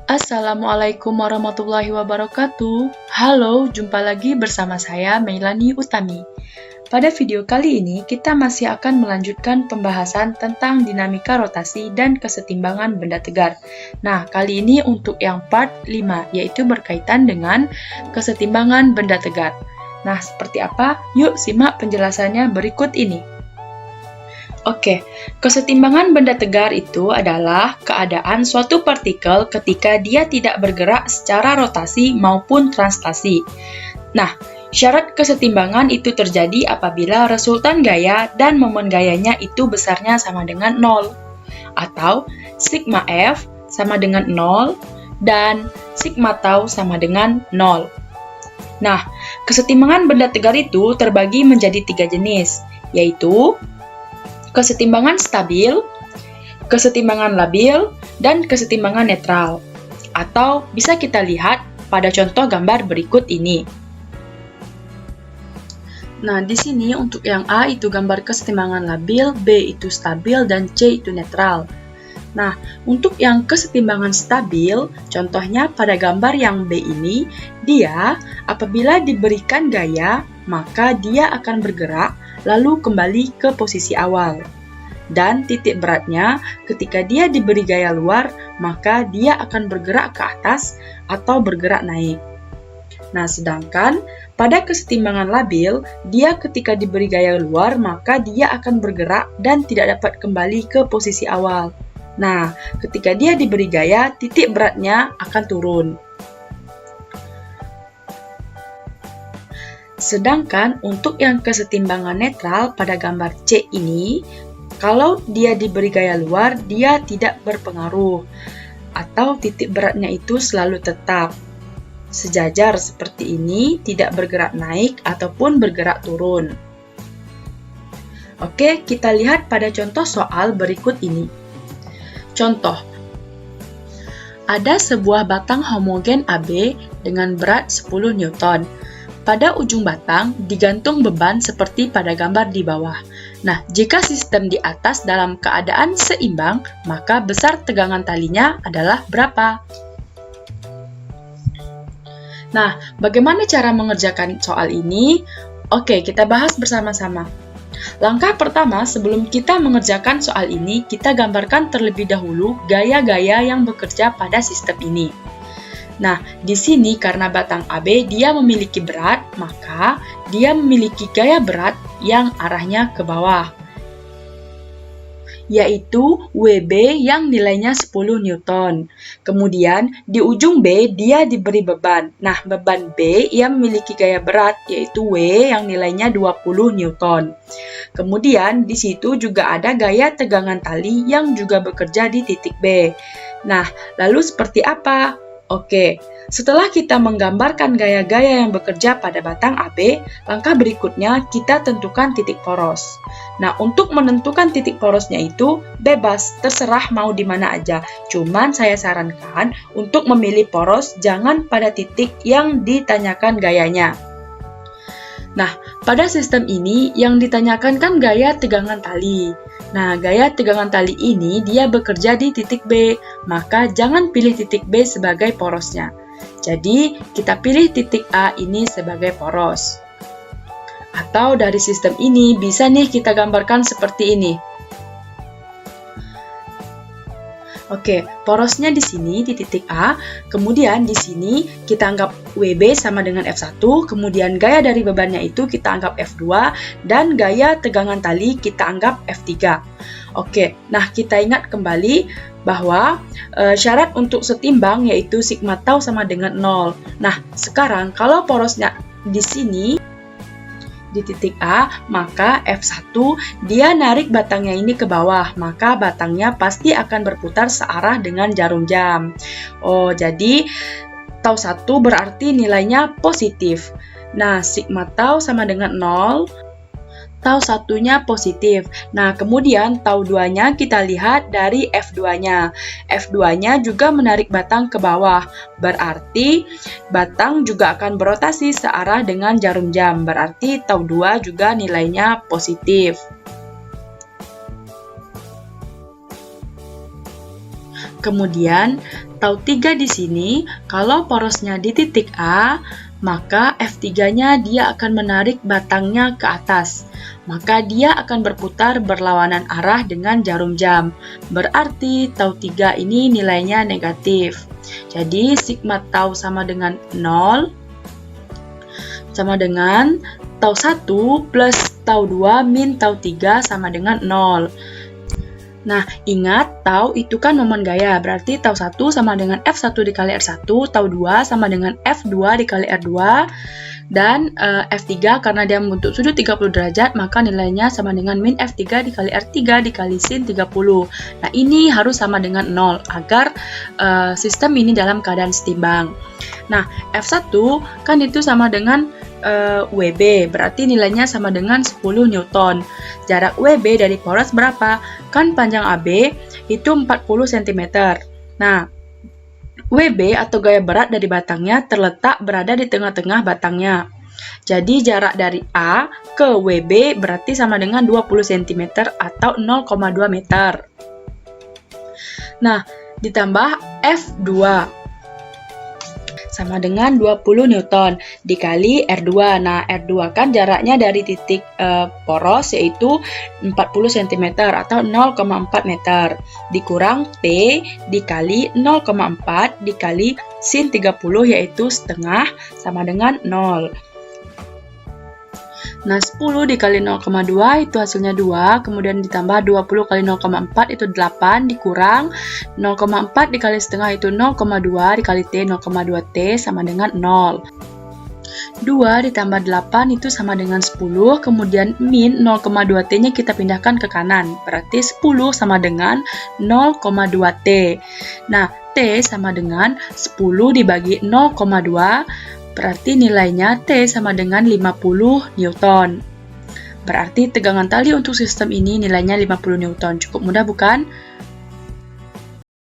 Assalamualaikum warahmatullahi wabarakatuh. Halo, jumpa lagi bersama saya Meilani Utami. Pada video kali ini, kita masih akan melanjutkan pembahasan tentang dinamika rotasi dan kesetimbangan benda tegar. Nah, kali ini untuk yang part 5, yaitu berkaitan dengan kesetimbangan benda tegar. Nah, seperti apa? Yuk simak penjelasannya berikut ini. Oke, kesetimbangan benda tegar itu adalah keadaan suatu partikel ketika dia tidak bergerak secara rotasi maupun translasi. Nah, syarat kesetimbangan itu terjadi apabila resultan gaya dan momen gayanya itu besarnya sama dengan 0, atau sigma F sama dengan 0 dan sigma tau sama dengan 0. Nah, kesetimbangan benda tegar itu terbagi menjadi 3 jenis, yaitu kesetimbangan stabil, kesetimbangan labil, dan kesetimbangan netral. Atau bisa kita lihat pada contoh gambar berikut ini. Nah, di sini untuk yang A itu gambar kesetimbangan labil, B itu stabil, dan C itu netral. Nah, untuk yang kesetimbangan stabil, contohnya pada gambar yang B ini, dia apabila diberikan gaya, maka dia akan bergerak lalu kembali ke posisi awal. Dan titik beratnya, ketika dia diberi gaya luar, maka dia akan bergerak ke atas atau bergerak naik. Nah, sedangkan pada kesetimbangan labil, dia ketika diberi gaya luar, maka dia akan bergerak dan tidak dapat kembali ke posisi awal. Nah, ketika dia diberi gaya, titik beratnya akan turun. Sedangkan untuk yang kesetimbangan netral pada gambar C ini, kalau dia diberi gaya luar, dia tidak berpengaruh, atau titik beratnya itu selalu tetap. Sejajar seperti ini, tidak bergerak naik ataupun bergerak turun. Oke, kita lihat pada contoh soal berikut ini. Contoh, ada sebuah batang homogen AB dengan berat 10 Newton. Pada ujung batang digantung beban seperti pada gambar di bawah. Nah, jika sistem di atas dalam keadaan seimbang, maka besar tegangan talinya adalah berapa? Nah, bagaimana cara mengerjakan soal ini? Oke, kita bahas bersama-sama. Langkah pertama, sebelum kita mengerjakan soal ini, kita gambarkan terlebih dahulu gaya-gaya yang bekerja pada sistem ini. Nah, di sini karena batang AB dia memiliki berat, maka dia memiliki gaya berat yang arahnya ke bawah, yaitu WB yang nilainya 10 Newton. Kemudian, di ujung B dia diberi beban. Nah, beban B ia memiliki gaya berat, yaitu W yang nilainya 20 Newton. Kemudian, di situ juga ada gaya tegangan tali yang juga bekerja di titik B. Nah, lalu seperti apa? Oke, setelah kita menggambarkan gaya-gaya yang bekerja pada batang AB, langkah berikutnya kita tentukan titik poros. Nah, untuk menentukan titik porosnya itu bebas, terserah mau di mana aja. Cuman saya sarankan untuk memilih poros jangan pada titik yang ditanyakan gayanya. Nah, pada sistem ini yang ditanyakan kan gaya tegangan tali. Nah, gaya tegangan tali ini dia bekerja di titik B, maka jangan pilih titik B sebagai porosnya. Jadi, kita pilih titik A ini sebagai poros. Atau dari sistem ini bisa nih kita gambarkan seperti ini. Oke, porosnya di sini di titik A, kemudian di sini kita anggap WB sama dengan F1, kemudian gaya dari bebannya itu kita anggap F2, dan gaya tegangan tali kita anggap F3. Oke, nah kita ingat kembali bahwa syarat untuk setimbang yaitu sigma tau sama dengan 0. Nah, sekarang kalau porosnya di sini, di titik A, maka F1 dia narik batangnya ini ke bawah, maka batangnya pasti akan berputar searah dengan jarum jam. Oh, jadi tau 1 berarti nilainya positif. Nah, sigma tau sama dengan 0, tau 1-nya positif. Nah, kemudian tau 2-nya kita lihat dari F2-nya. F2-nya juga menarik batang ke bawah. Berarti batang juga akan berotasi searah dengan jarum jam. Berarti tau 2 juga nilainya positif. Kemudian tau 3 di sini, kalau porosnya di titik A, maka F3-nya dia akan menarik batangnya ke atas. Maka dia akan berputar berlawanan arah dengan jarum jam. Berarti tau 3 ini nilainya negatif. Jadi sigma tau sama dengan 0, sama dengan tau 1 plus tau 2 min tau 3 sama dengan 0. Nah, ingat, tau itu kan momen gaya, berarti tau 1 sama dengan F1 dikali R1, tau 2 sama dengan F2 dikali R2, dan F3 karena dia membentuk sudut 30 derajat, maka nilainya sama dengan min F3 dikali R3 dikali sin 30. Nah, ini harus sama dengan 0, agar sistem ini dalam keadaan setimbang. Nah, F1 kan itu sama dengan WB, berarti nilainya sama dengan 10 Newton. Jarak WB dari poros berapa? Kan panjang AB itu 40 cm. Nah, WB atau gaya berat dari batangnya terletak berada di tengah-tengah batangnya. Jadi jarak dari A ke WB berarti sama dengan 20 cm atau 0,2 meter. Nah, ditambah F2 sama dengan 20 Newton dikali R2. Nah, R2 kan jaraknya dari titik poros yaitu 40 cm atau 0,4 meter dikurang T dikali 0,4 dikali sin 30 yaitu setengah sama dengan 0. Nah, 10 dikali 0,2 itu hasilnya 2, kemudian ditambah 20 kali 0,4 itu 8, dikurang 0,4 dikali setengah itu 0,2 dikali T, 0,2 T sama dengan 0. 2 ditambah 8 itu sama dengan 10, kemudian min 0,2 T-nya kita pindahkan ke kanan, berarti 10 sama dengan 0,2 T. Nah, T sama dengan 10 dibagi 0,2, berarti nilainya T sama dengan 50 Newton. Berarti tegangan tali untuk sistem ini nilainya 50 Newton. Cukup mudah bukan?